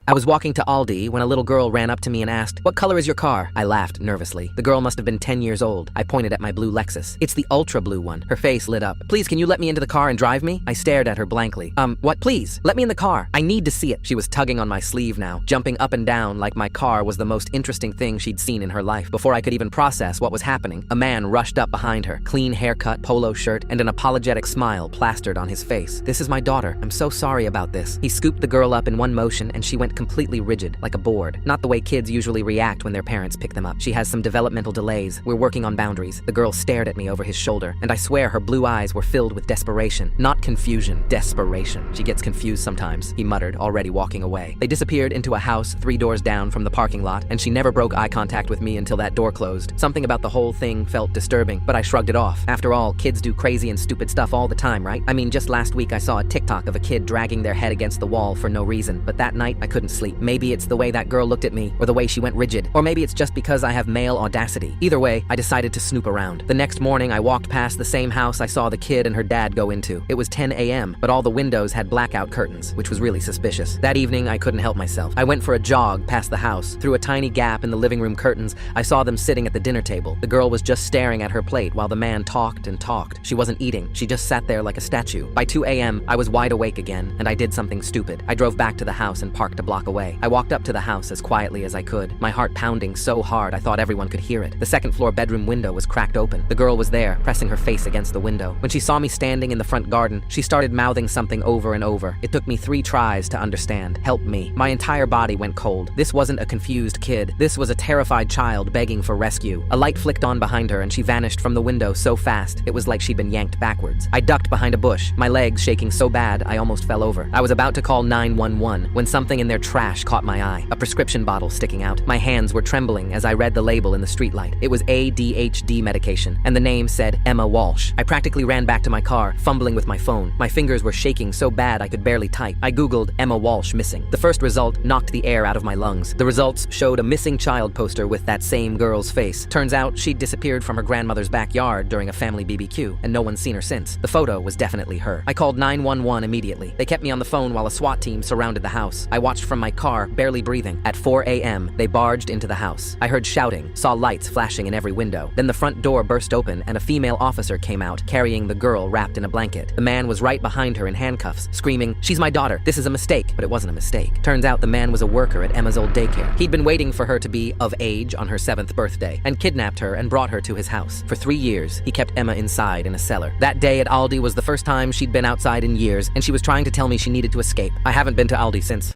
I was walking to Aldi when a little girl ran up to me and asked, "What color is your car?" I laughed nervously. The girl must have been 10 years old. I pointed at my blue Lexus. "It's the ultra blue one." Her face lit up. "Please, can you let me into the car and drive me?" I stared at her blankly. What? Please, let me in the car. I need to see it." She was tugging on my sleeve now, jumping up and down like my car was the most interesting thing she'd seen in her life. Before I could even process what was happening, a man rushed up behind her, clean haircut, polo shirt, and an apologetic smile plastered on his face. "This is my daughter. I'm so sorry about this." He scooped the girl up in one motion and she went completely rigid, like a board. Not the way kids usually react when their parents pick them up. "She has some developmental delays. We're working on boundaries." The girl stared at me over his shoulder, and I swear her blue eyes were filled with desperation. Not confusion, desperation. "She gets confused sometimes," he muttered, already walking away. They disappeared into a house 3 doors down from the parking lot, and she never broke eye contact with me until that door closed. Something about the whole thing felt disturbing, but I shrugged it off. After all, kids do crazy and stupid stuff all the time, right? I mean, just last week I saw a TikTok of a kid dragging their head against the wall for no reason, but that night I couldn't sleep. Maybe it's the way that girl looked at me, or the way she went rigid, or maybe it's just because I have male audacity. Either way, I decided to snoop around. The next morning, I walked past the same house I saw the kid and her dad go into. It was 10 a.m., but all the windows had blackout curtains, which was really suspicious. That evening, I couldn't help myself. I went for a jog past the house. Through a tiny gap in the living room curtains, I saw them sitting at the dinner table. The girl was just staring at her plate while the man talked and talked. She wasn't eating. She just sat there like a statue. By 2 a.m., I was wide awake again, and I did something stupid. I drove back to the house and parked a block away. I walked up to the house as quietly as I could, my heart pounding so hard I thought everyone could hear it. The second-floor bedroom window was cracked open. The girl was there, pressing her face against the window. When she saw me standing in the front garden, she started mouthing something over and over. It took me 3 tries to understand. "Help me." My entire body went cold. This wasn't a confused kid. This was a terrified child begging for rescue. A light flicked on behind her and she vanished from the window so fast, it was like she'd been yanked backwards. I ducked behind a bush, my legs shaking so bad I almost fell over. I was about to call 911 when something in their trash caught my eye. A prescription bottle sticking out. My hands were trembling as I read the label in the streetlight. It was ADHD medication, and the name said Emma Walsh. I practically ran back to my car, fumbling with my phone. My fingers were shaking so bad I could barely type. I Googled Emma Walsh missing. The first result knocked the air out of my lungs. The results showed a missing child poster with that same girl's face. Turns out she'd disappeared from her grandmother's backyard during a family BBQ, and no one's seen her since. The photo was definitely her. I called 911 immediately. They kept me on the phone while a SWAT team surrounded the house. I watched from my car, barely breathing. At 4 a.m., they barged into the house. I heard shouting, saw lights flashing in every window. Then the front door burst open and a female officer came out, carrying the girl wrapped in a blanket. The man was right behind her in handcuffs, screaming, "She's my daughter. This is a mistake." But it wasn't a mistake. Turns out the man was a worker at Emma's old daycare. He'd been waiting for her to be of age on her 7th birthday and kidnapped her and brought her to his house. For 3 years, he kept Emma inside in a cellar. That day at Aldi was the first time she'd been outside in years, and she was trying to tell me she needed to escape. I haven't been to Aldi since.